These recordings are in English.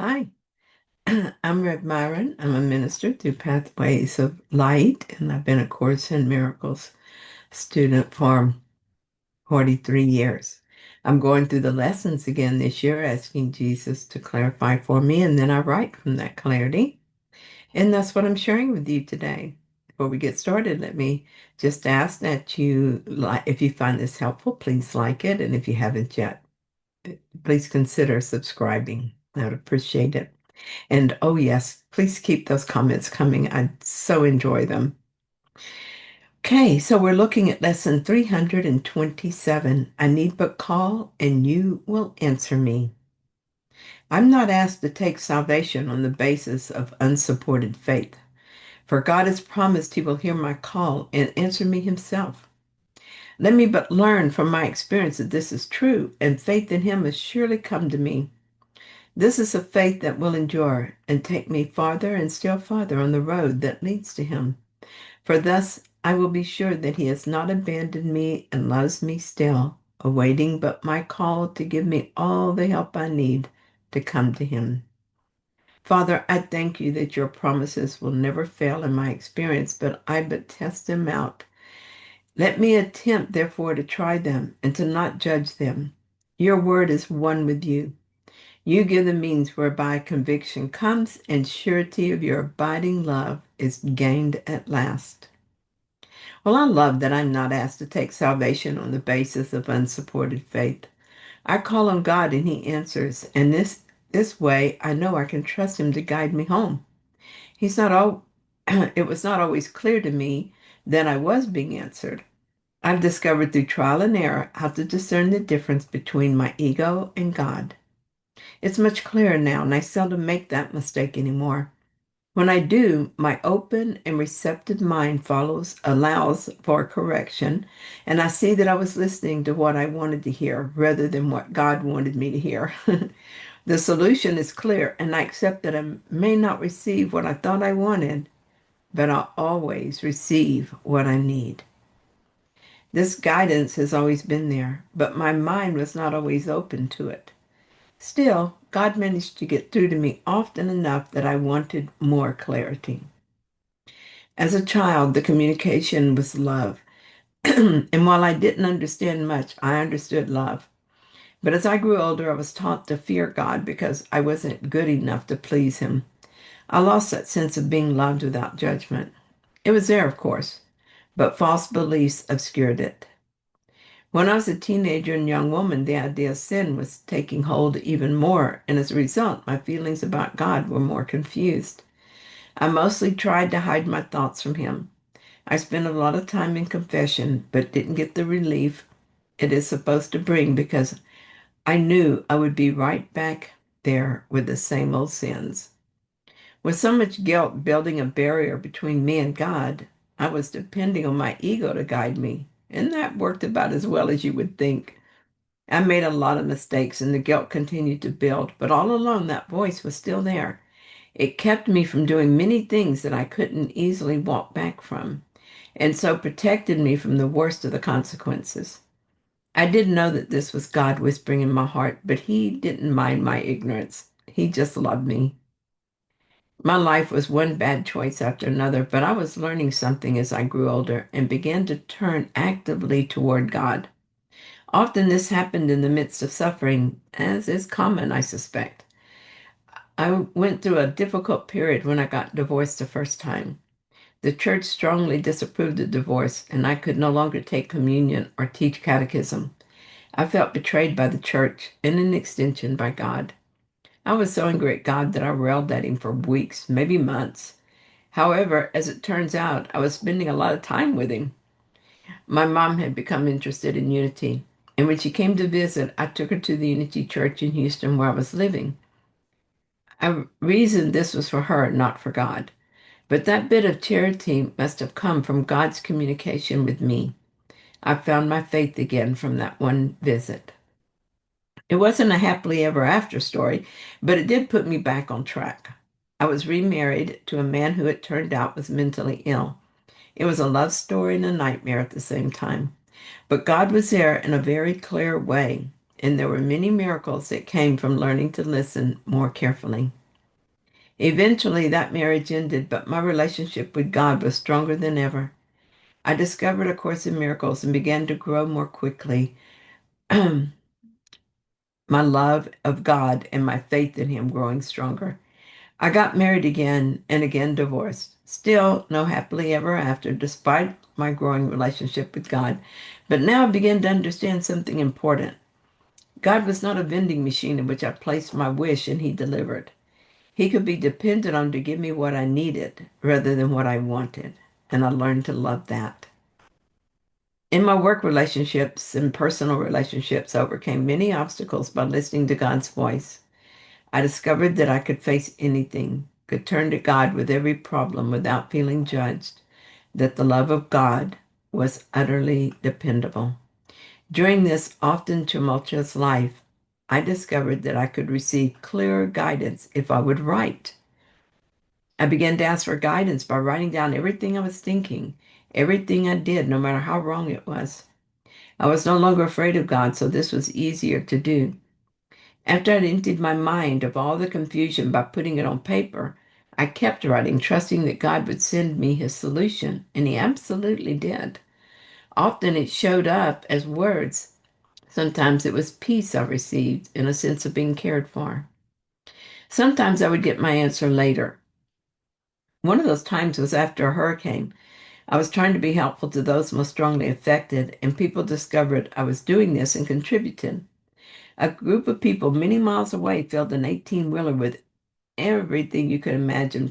Hi, I'm Rev Myron. I'm a minister through Pathways of Light, and I've been a Course in Miracles student for 43 years. I'm going through the lessons again this year, asking Jesus to clarify for me, and then I write from that clarity. And that's what I'm sharing with you today. Before we get started, let me just ask that you like, if you find this helpful, please like it, and if you haven't yet, please consider subscribing. I would appreciate it. And oh, yes, please keep those comments coming. I so enjoy them. Okay, so we're looking at lesson 327. I need but call, and you will answer me. I'm not asked to take salvation on the basis of unsupported faith, for God has promised He will hear my call and answer me Himself. Let me but learn from my experience that this is true, and faith in Him has surely come to me. This is a faith that will endure and take me farther and still farther on the road that leads to Him. For thus I will be sure that He has not abandoned me and loves me still, awaiting but my call to give me all the help I need to come to Him. Father, I thank you that your promises will never fail in my experience, but I but test them out. Let me attempt, therefore, to try them and to not judge them. Your word is one with you. You give the means whereby conviction comes and surety of your abiding love is gained at last. Well, I love that I'm not asked to take salvation on the basis of unsupported faith. I call on God and He answers, and this way I know I can trust Him to guide me home. He's not all It was not always clear to me that I was being answered. I've discovered through trial and error how to discern the difference between my ego and God. It's much clearer now, and I seldom make that mistake anymore. When I do, my open and receptive mind allows for correction, and I see that I was listening to what I wanted to hear rather than what God wanted me to hear. The solution is clear, and I accept that I may not receive what I thought I wanted, but I'll always receive what I need. This guidance has always been there, but my mind was not always open to it. Still, God managed to get through to me often enough that I wanted more clarity. As a child, the communication was love. And while I didn't understand much, I understood love. But as I grew older, I was taught to fear God because I wasn't good enough to please Him. I lost that sense of being loved without judgment. It was there, of course, but false beliefs obscured it. When I was a teenager and young woman, the idea of sin was taking hold even more, and as a result, my feelings about God were more confused. I mostly tried to hide my thoughts from Him. I spent a lot of time in confession, but didn't get the relief it is supposed to bring because I knew I would be right back there with the same old sins. With so much guilt building a barrier between me and God, I was depending on my ego to guide me, and that worked about as well as you would think. I made a lot of mistakes and the guilt continued to build, but all along that voice was still there. It kept me from doing many things that I couldn't easily walk back from, and so protected me from the worst of the consequences. I didn't know that this was God whispering in my heart, but He didn't mind my ignorance. He just loved me. My life was one bad choice after another, but I was learning something as I grew older and began to turn actively toward God. Often this happened in the midst of suffering, as is common, I suspect. I went through a difficult period when I got divorced the first time. The church strongly disapproved of divorce, and I could no longer take communion or teach catechism. I felt betrayed by the church and, in extension, by God. I was so angry at God that I railed at Him for weeks, maybe months. However, as it turns out, I was spending a lot of time with Him. My mom had become interested in Unity, and when she came to visit, I took her to the Unity Church in Houston where I was living. I reasoned this was for her, not for God. But that bit of charity must have come from God's communication with me. I found my faith again from that one visit. It wasn't a happily ever after story, but it did put me back on track. I was remarried to a man who it turned out was mentally ill. It was a love story and a nightmare at the same time. But God was there in a very clear way. and there were many miracles that came from learning to listen more carefully. Eventually, that marriage ended, but my relationship with God was stronger than ever. I discovered A Course in Miracles and began to grow more quickly. My love of God and my faith in Him growing stronger. I got married again and again divorced. Still, no happily ever after, despite my growing relationship with God. But now I began to understand something important. God was not a vending machine in which I placed my wish and He delivered. He could be depended on to give me what I needed rather than what I wanted. And I learned to love that. In my work relationships and personal relationships, I overcame many obstacles by listening to God's voice. I discovered that I could face anything, could turn to God with every problem without feeling judged, that the love of God was utterly dependable. During this often tumultuous life, I discovered that I could receive clearer guidance if I would write. I began to ask for guidance by writing down everything I was thinking, everything I did, no matter how wrong it was. I was no longer afraid of God, so this was easier to do. After I'd emptied my mind of all the confusion by putting it on paper, I kept writing, trusting that God would send me His solution, and He absolutely did. Often it showed up as words. Sometimes it was peace I received and a sense of being cared for. Sometimes I would get my answer later. One of those times was after a hurricane. I was trying to be helpful to those most strongly affected, and people discovered I was doing this and contributed. A group of people many miles away filled an 18-wheeler with everything you could imagine,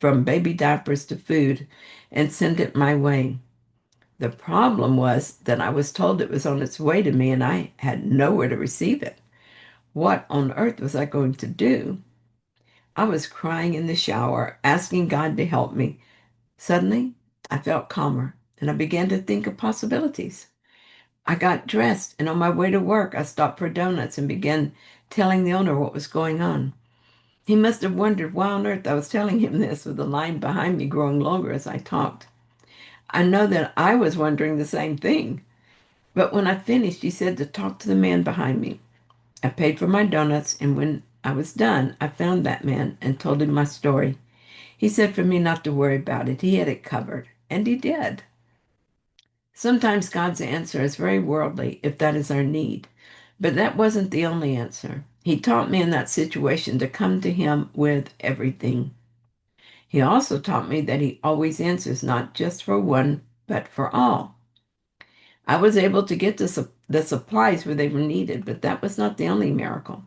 from baby diapers to food, and sent it my way. The problem was that I was told it was on its way to me and I had nowhere to receive it. What on earth was I going to do? I was crying in the shower, asking God to help me. Suddenly, I felt calmer and I began to think of possibilities. I got dressed, and on my way to work, I stopped for donuts and began telling the owner what was going on. He must have wondered why on earth I was telling him this, with the line behind me growing longer as I talked. I know that I was wondering the same thing. But when I finished, he said to talk to the man behind me. I paid for my donuts, and when I was done, I found that man and told him my story. He said for me not to worry about it. He had it covered, and he did. Sometimes God's answer is very worldly if that is our need. But that wasn't the only answer. He taught me in that situation to come to Him with everything. He also taught me that He always answers not just for one, but for all. I was able to get the supplies where they were needed, but that was not the only miracle.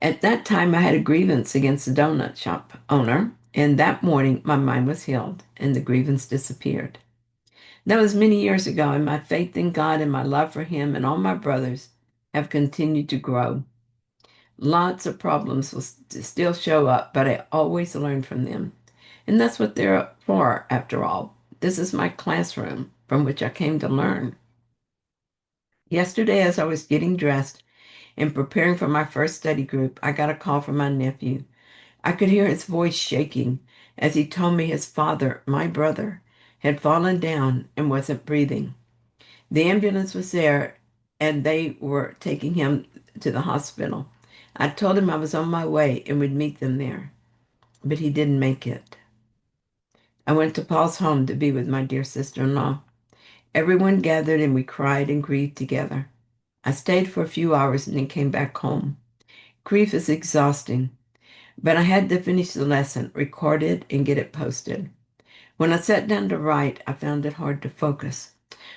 At that time, I had a grievance against the donut shop owner, and that morning my mind was healed and the grievance disappeared. That was many years ago, and my faith in God and my love for Him and all my brothers have continued to grow. Lots of problems will still show up, but I always learn from them. And that's what they're for, after all. This is my classroom from which I came to learn. Yesterday, as I was getting dressed and preparing for my first study group, I got a call from my nephew. I could hear his voice shaking as he told me his father, my brother, had fallen down and wasn't breathing. The ambulance was there and they were taking him to the hospital. I told him I was on my way and would meet them there, but he didn't make it. I went to Paul's home to be with my dear sister-in-law. Everyone gathered and we cried and grieved together. I stayed for a few hours and then came back home. Grief is exhausting, but I had to finish the lesson, record it, and get it posted. When I sat down to write, I found it hard to focus.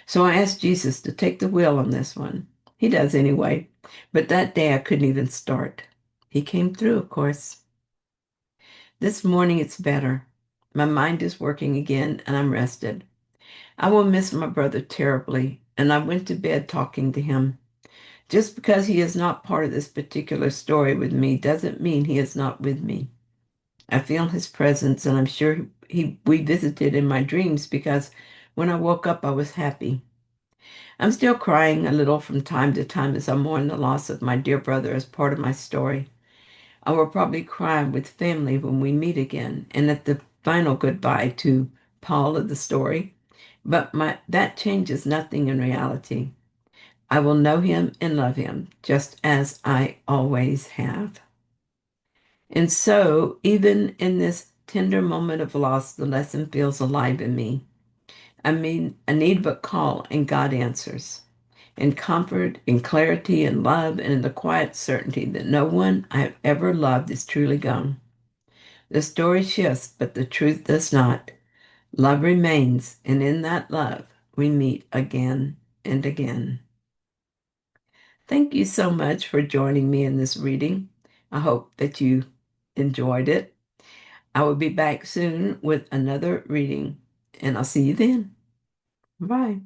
So I asked Jesus to take the wheel on this one. He does anyway, but that day I couldn't even start. He came through, of course. This morning it's better. My mind is working again and I'm rested. I will miss my brother terribly, and I went to bed talking to him. Just because he is not part of this particular story with me doesn't mean he is not with me. I feel his presence, and I'm sure we visited in my dreams because when I woke up, I was happy. I'm still crying a little from time to time as I mourn the loss of my dear brother as part of my story. I will probably cry with family when we meet again and at the final goodbye to Paul of the story, but that changes nothing in reality. I will know him and love him just as I always have. And so, even in this tender moment of loss, the lesson feels alive in me. I need but call, and God answers. In comfort, in clarity, in love, and in the quiet certainty that no one I have ever loved is truly gone. The story shifts, but the truth does not. Love remains, and in that love, we meet again and again. Thank you so much for joining me in this reading. I hope that you enjoyed it. I will be back soon with another reading, and I'll see you then. Bye.